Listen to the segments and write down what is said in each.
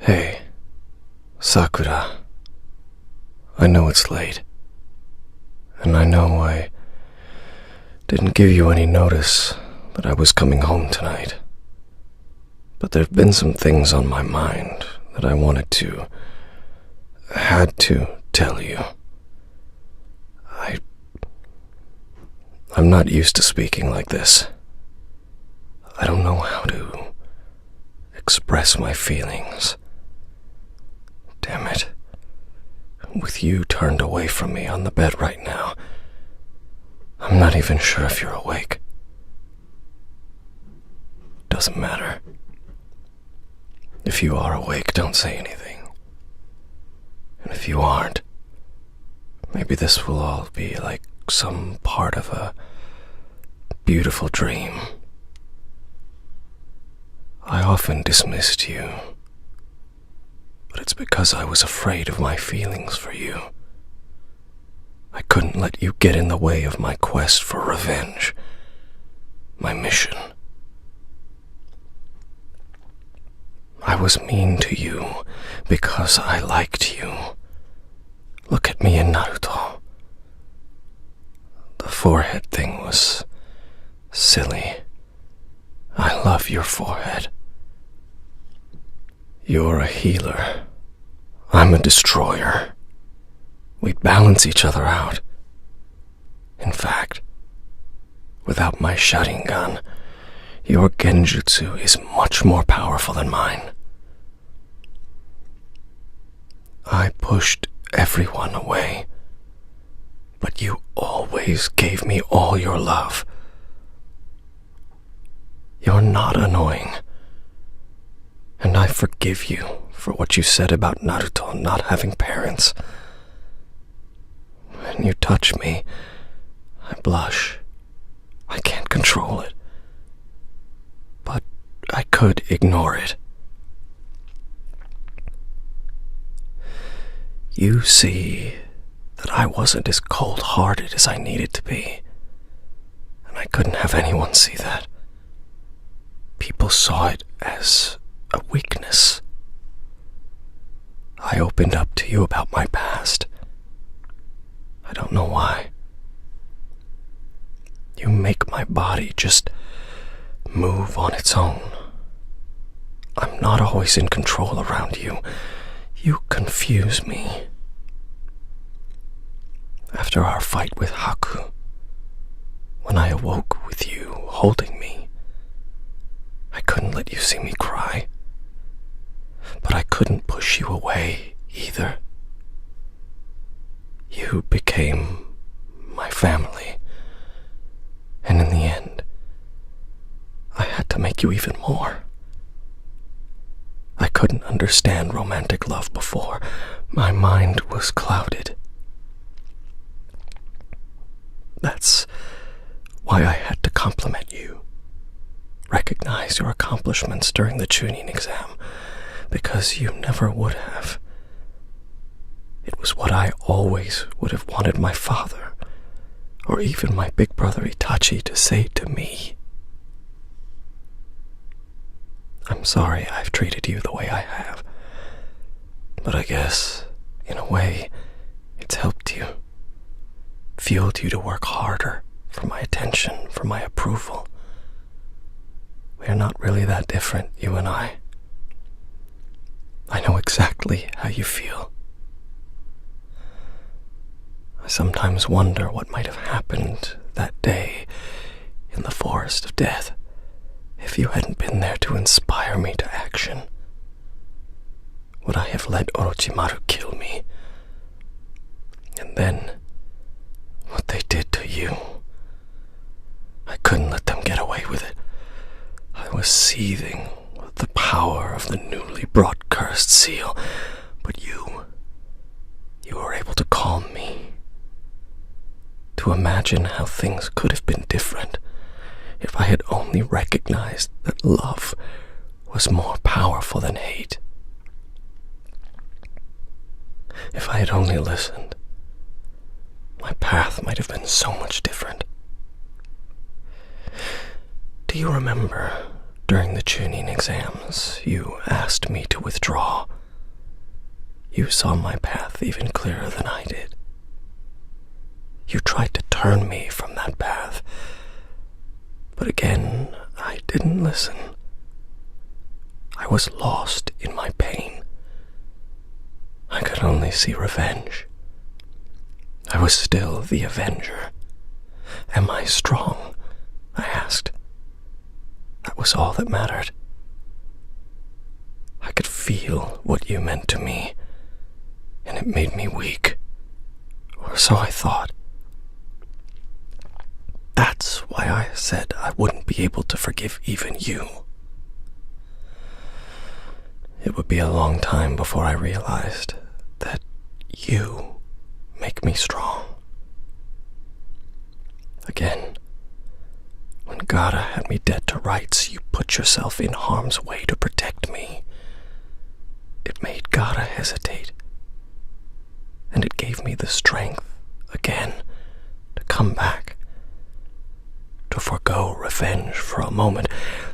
Hey, Sakura. I know it's late, and I know I didn't give you any notice that I was coming home tonight. But there've been some things on my mind that I had to tell you. I'm not used to speaking like this. I don't know how to express my feelings. Damn it. With you turned away from me on the bed right now, I'm not even sure if you're awake. Doesn't matter. If you are awake, don't say anything. And if you aren't, maybe this will all be like some part of a beautiful dream. I often dismissed you, but it's because I was afraid of my feelings for you. I couldn't let you get in the way of my quest for revenge, my mission. I was mean to you because I liked you. Look at me in Naruto. The forehead thing was silly. I love your forehead. You're a healer. I'm a destroyer. We'd balance each other out. In fact, without my Sharingan, your genjutsu is much more powerful than mine. I pushed everyone away, but you always gave me all your love. You're not annoying, and I forgive you for what you said about Naruto not having parents. When you touch me, I blush. I can't control it, but I could ignore it. You see that I wasn't as cold-hearted as I needed to be, and I couldn't have anyone see that. People saw it as a weakness. I opened up to you about my past. I don't know why. You make my body just move on its own. I'm not always in control around you. You confuse me. After our fight with Haku, when I awoke with you holding me, I couldn't let you see me cry, but I couldn't push you away either. You became my family, and in the end, I had to make you even more. I couldn't understand romantic love before. My mind was clouded. That's why I had to compliment you, recognize your accomplishments during the Chunin exam, because you never would have. It was what I always would have wanted my father, or even my big brother Itachi, to say to me. I'm sorry I've treated you the way I have, but I guess, in a way, it's helped you, fueled you to work harder for my attention, for my approval. We're not really that different, you and I. I know exactly how you feel. I sometimes wonder what might have happened that day in the forest of death if you hadn't been there to inspire me to action. Would I have let Orochimaru kill me? And then, what they did to you, I couldn't let them get away with it. I was seething with the power of the newly brought cursed seal, but you were able to calm me, to imagine how things could have been different if I had only recognized that love was more powerful than hate. If I had only listened, my path might have been so much different. Do you remember, during the Chunin exams, you asked me to withdraw You saw my path even clearer than I did. You tried to turn me from that path, but again, I didn't listen. I was lost in my pain. I could only see revenge. I was still the avenger. Am I strong? I asked. That was all that mattered. I could feel what you meant to me, and it made me weak. Or so I thought. That's why I said I wouldn't be able to forgive even you. It would be a long time before I realized that you make me strong. Again, when Gara had me dead to rights, you put yourself in harm's way to protect me. It made Gara hesitate, and it gave me the strength, again, to come back, to forgo revenge for a moment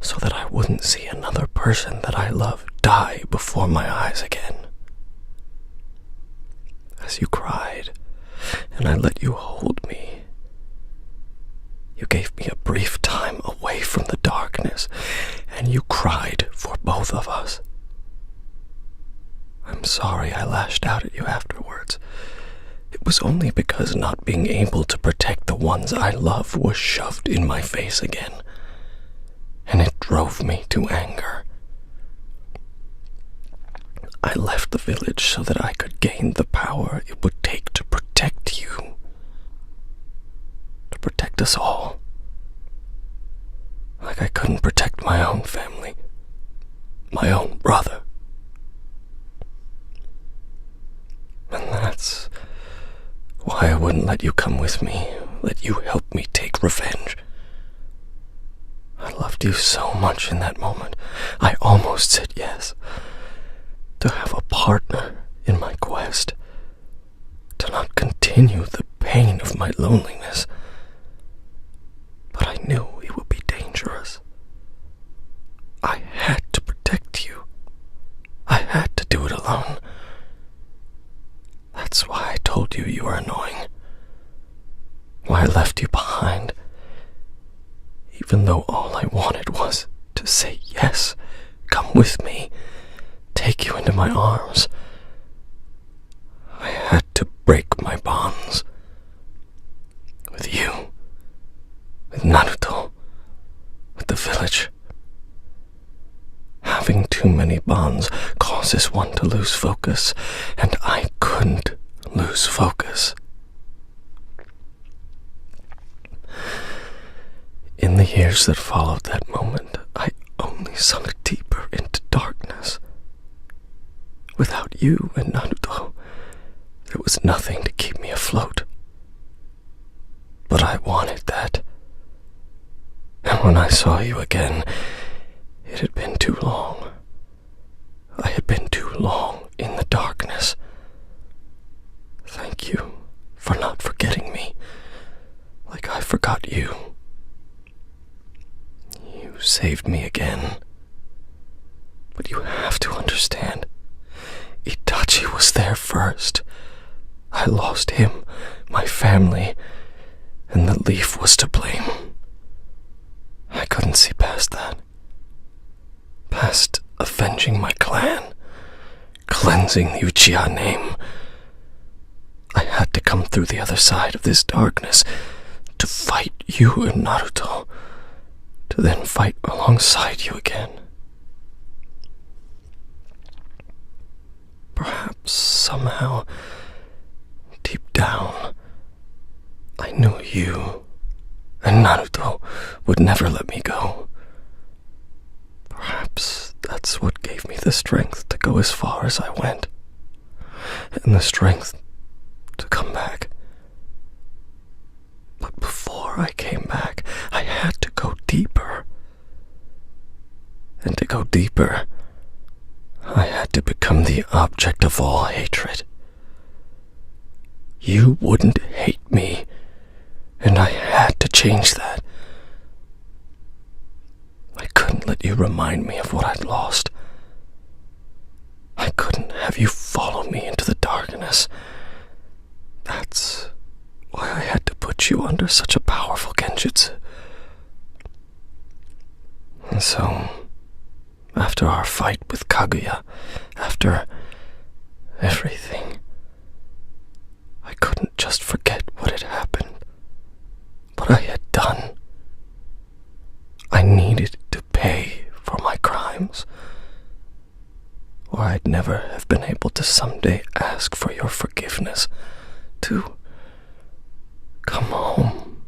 so that I wouldn't see another person that I love die before my eyes again. As you cried, and I let you hold me, you gave me a brief time away from the darkness, and you cried for both of us. I'm sorry I lashed out at you afterwards. It was only because not being able to protect the ones I love was shoved in my face again, and it drove me to anger. I left the village so that I could gain the power it would take to protect you, to protect us all, like I couldn't protect my own family, my own brother. And that's why I wouldn't let you come with me, let you help me take revenge. I loved you so much in that moment, I almost said yes. To have a partner in my quest, to not continue the pain of my loneliness. But I knew it would be dangerous. I had to protect you. I had to do it alone. That's why I told you you were annoying. Why I left you behind. Even though all I wanted was to say yes, come with me, take you into my arms. I had to break my bonds. With you, with Naruto, with the village. Having too many bonds causes one to lose focus, and I couldn't lose focus. In the years that followed that moment, I only sunk deeper into darkness. Without you and Naruto, there was nothing to keep me afloat. But I wanted that. And when I saw you again, it had been too long. I had been too long in the darkness. Thank you for not forgetting me, like I forgot you. You saved me again. But you have to understand, Itachi was there first. I lost him, my family, and the leaf was to blame. I couldn't see past that. Past avenging my clan, cleansing the Uchiha name. I had to come through the other side of this darkness to fight you and Naruto, to then fight alongside you again. Perhaps somehow, deep down, I knew you and Naruto would never let me go. Perhaps that's what gave me the strength to go as far as I went, and the strength to come back. But before I came back, I had to go deeper. And to go deeper, I had to become the object of all hatred. You wouldn't hate me, and I had to change that. I couldn't let you remind me of what I'd lost. I couldn't have you follow me into the darkness. That's why I had to put you under such a powerful genjutsu. And so, after our fight with Kaguya, after everything, I couldn't just forget what had happened, what I had done. I needed to pay for my crimes, or I'd never have been able to someday ask for your forgiveness, to come home.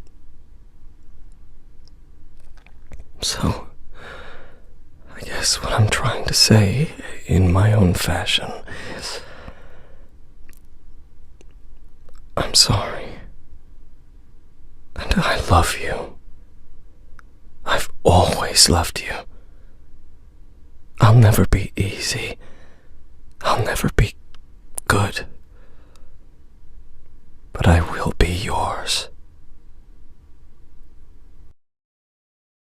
So, I guess what I'm trying to say, in my own fashion, is I'm sorry. And I love you. I've always loved you. I'll never be easy. I'll never be